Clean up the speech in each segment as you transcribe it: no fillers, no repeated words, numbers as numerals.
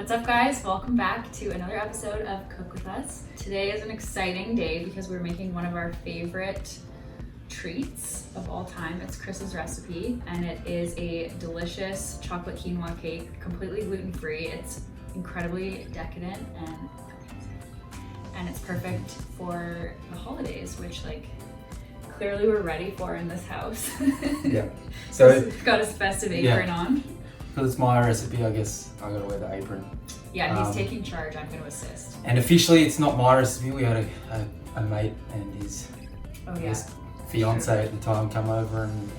What's up guys? Welcome back to another episode of Cook With Us. Today is an exciting day because we're making one of our favorite treats of all time. It's Chris's recipe and it is a delicious chocolate quinoa cake, completely gluten-free. It's incredibly decadent and it's perfect for the holidays, which clearly we're ready for in this house. Yeah. So it's got his festive apron on. Because it's my recipe, I guess I gotta wear the apron. Yeah, he's taking charge. I'm going to assist. And officially, it's not my recipe. We had a mate and his fiance at the time come over, and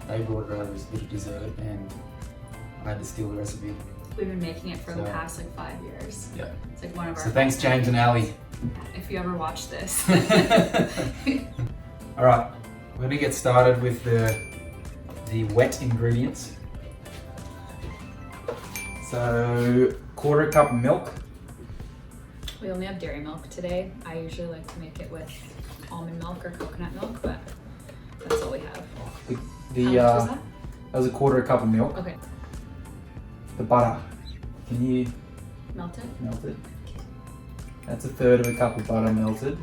they brought it over as a bit of dessert, and I had to steal the recipe. We've been making it for the past 5 years. Yeah. It's one of our. So thanks, James and Ali. If you ever watch this. All right, we're gonna get started with the wet ingredients. So, 1/4 cup of milk. We only have dairy milk today. I usually like to make it with almond milk or coconut milk, but that's all we have. How much was that? That was 1/4 cup of milk. Okay. The butter. Can you melt it? Melt it. That's 1/3 cup of butter melted.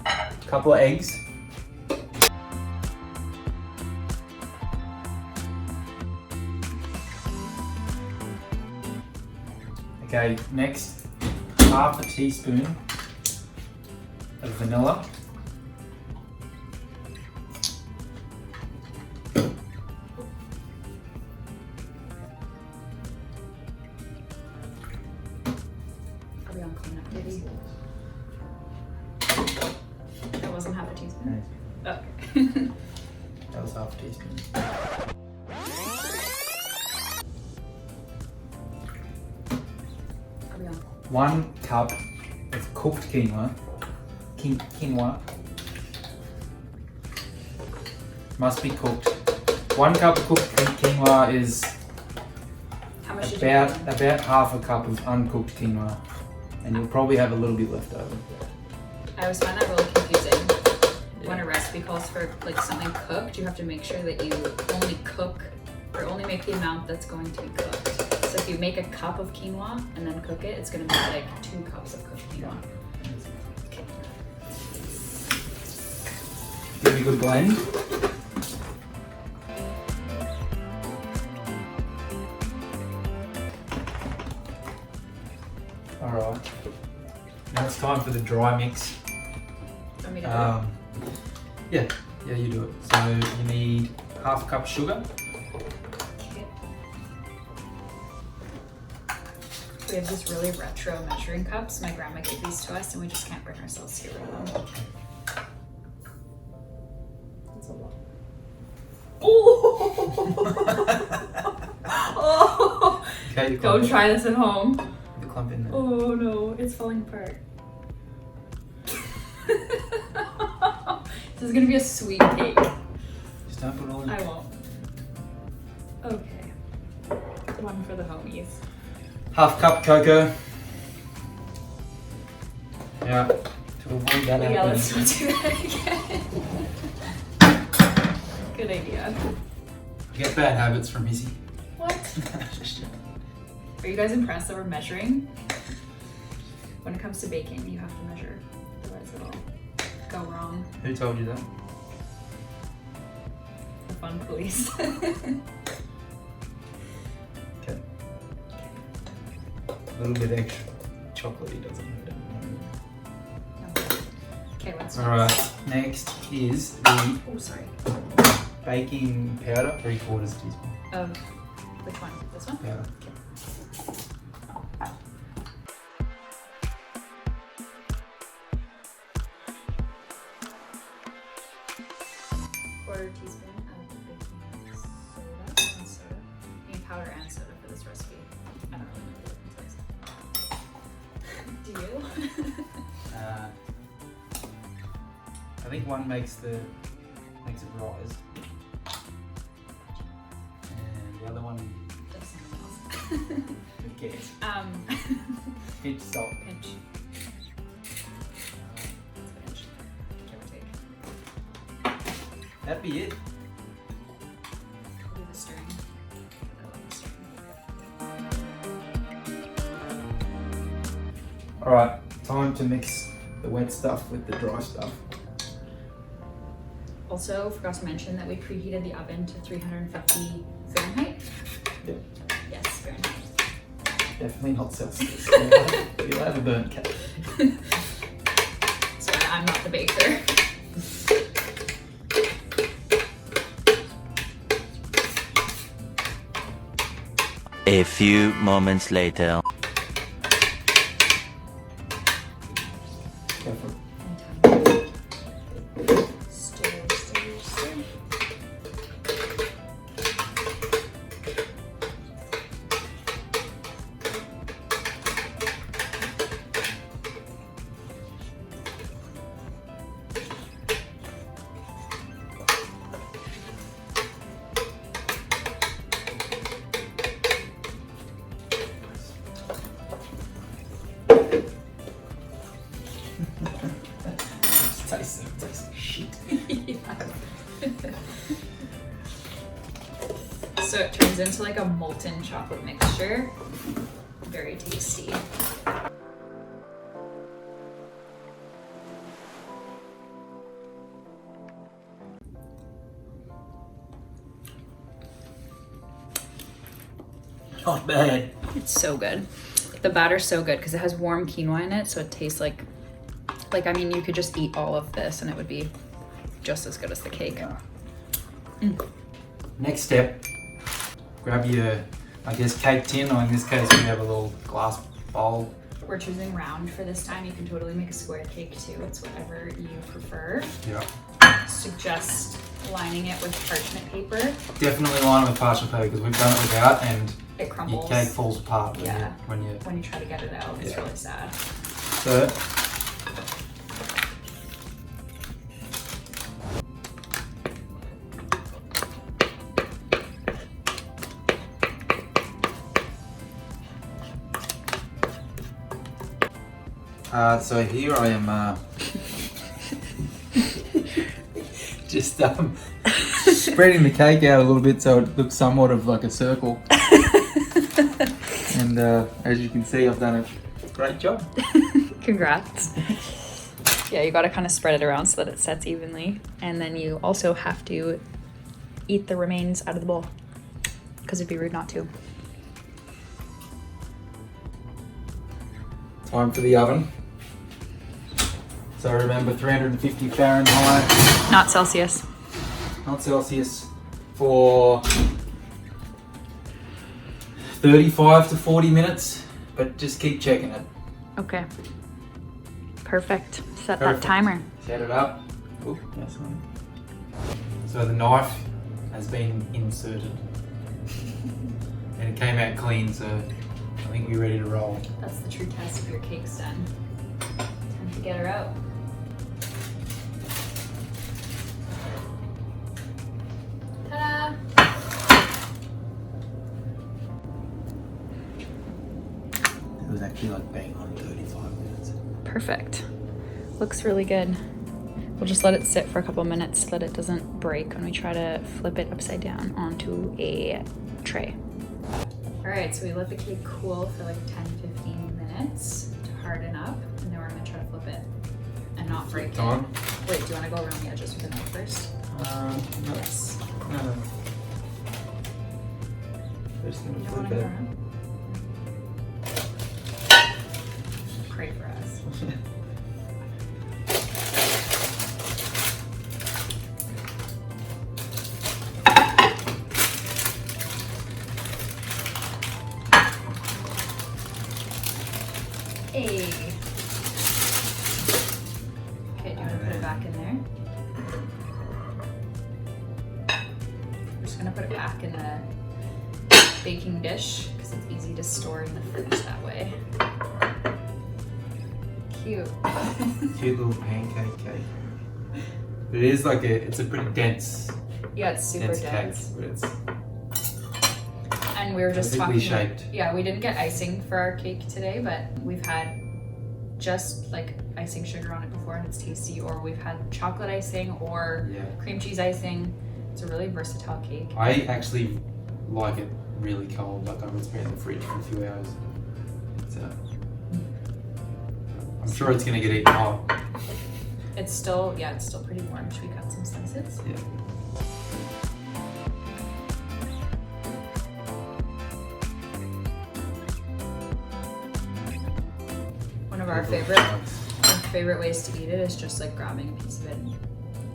A couple of eggs. Okay, next, 1/2 teaspoon of vanilla. Are we on cleanup duty? That wasn't 1/2 teaspoon? No. Okay. That was 1/2 teaspoon. 1 cup of cooked quinoa. Quinoa. Must be cooked. 1 cup of cooked quinoa is How much about 1/2 cup of uncooked quinoa, and you'll probably have a little bit left over. I always find that really confusing. When a recipe calls for something cooked, you have to make sure that you only cook or only make the amount that's going to be cooked. So if you make a cup of quinoa and then cook it, it's going to be 2 cups of cooked quinoa. Okay. Give it a good blend. Alright. Now it's time for the dry mix. Want me to do it? Yeah, you do it. So you need 1/2 cup of sugar. We have these really retro measuring cups. My grandma gave these to us and we just can't bring ourselves to get rid of them. That's a lot. Oh! Okay, don't try this at home. The clump in there. Oh no, it's falling apart. This is gonna be a sweet cake. Just don't put it all in. I won't. Okay. One for the homies. 1/2 cup of cocoa. Yeah, to avoid that happening. Yeah, let's not do that again. Good idea. Get bad habits from Izzy. What? Are you guys impressed that we're measuring? When it comes to baking, you have to measure. Otherwise it'll go wrong. Who told you that? The fun police. Okay. A little bit extra chocolatey doesn't hurt. Okay, what's next? Alright, next is the Oh, sorry. baking powder, 3/4 teaspoon. Of which one? This one? Powder. Okay. Quarter teaspoon of baking soda. I need powder and soda for this recipe. I don't really know the difference. Do you? I think one makes it rise, and the other one, Does something else. who cares? Pinch salt. Pinch. Pinch. Give or take. That'd be it. We'll do the stirring. I love the stirring. All right, time to mix the wet stuff with the dry stuff. Also, forgot to mention that we preheated the oven to 350 Fahrenheit. Yep. Yes, Fahrenheit. Definitely not Celsius. You'll have a burnt cake. So I'm not the baker. A few moments later. Go for it. Stir, stir, stir. Tastes shit. So it turns into like a molten chocolate mixture. Very tasty. Not bad. It's so good. The batter's so good because it has warm quinoa in it, so it tastes like I mean, you could just eat all of this and it would be just as good as the cake. Yeah. Next step, grab your, I guess, cake tin, or in this case we have a little glass bowl. We're choosing round for this time. You can totally make a square cake too. It's whatever you prefer. Yeah. Suggest lining it with parchment paper. Definitely line it with parchment paper because we've done it without and It crumbles. your cake falls apart when, Yeah. when you try to get it out. It's Yeah. really sad. So, so here I am just spreading the cake out a little bit so it looks somewhat of like a circle. And as you can see, I've done a great job. Congrats. Yeah, you gotta kind of spread it around so that it sets evenly. And then you also have to eat the remains out of the bowl because it'd be rude not to. Time for the oven. So remember 350 Fahrenheit, Not Celsius. not Celsius, for 35 to 40 minutes, but just keep checking it. Okay. Perfect. Set that Perfect. timer. Set it up. Oop, that's one. So the knife has been inserted. And it came out clean, so I think we're ready to roll. That's the true test if your cake's done. Time to get her out. Ta-da! It was actually like bang on 35 minutes. Perfect. Looks really good. We'll just let it sit for a couple minutes so that it doesn't break when we try to flip it upside down onto a tray. All right, so we let the cake cool for like 10-15 minutes to harden up, and then we're gonna try to flip it and not break it. Time? Wait, do you wanna go around the edges with the knife first? No. Yes. No. First thing You we don't wanna flip go it. around? Pray for us. Hey. Okay, do you want to put it back in there? I'm just gonna put it back in the baking dish because it's easy to store in the fridge that way. Cute. Cute little pancake cake. But it is like it's a pretty dense, Yeah, it's super dense. cake. But it's And we were just perfectly talking. shaped. Yeah, we didn't get icing for our cake today, but we've had just like icing sugar on it before and it's tasty, or we've had chocolate icing or Yeah. cream cheese icing. It's a really versatile cake. I actually like it really cold. Like I would spend it in the fridge for a few hours. It's I'm sure it's gonna get eaten whole. It's still pretty warm. Should we cut some slices? Yeah. One of our favorite ways to eat it is just like grabbing a piece of it and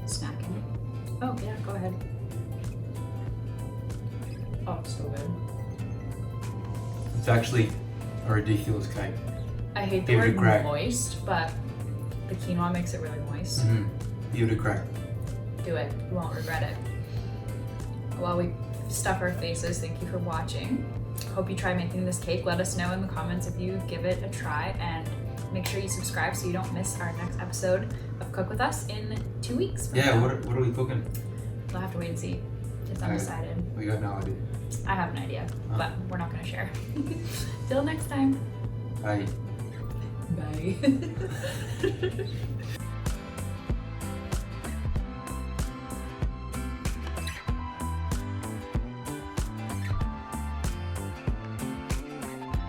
snacking it. Oh yeah, go ahead. Oh, it's so good. It's actually a ridiculous cake. I hate the Give it a word crack. moist, but the quinoa makes it really moist. Give it a crack. Do it. You won't regret it. While we stuff our faces, thank you for watching. Hope you try making this cake. Let us know in the comments if you give it a try, and make sure you subscribe so you don't miss our next episode of Cook With Us in 2 weeks from now. What are we cooking? We'll have to wait and see. It's undecided. We got no idea. I have an idea, but we're not going to share. Till next time. Bye. Bye.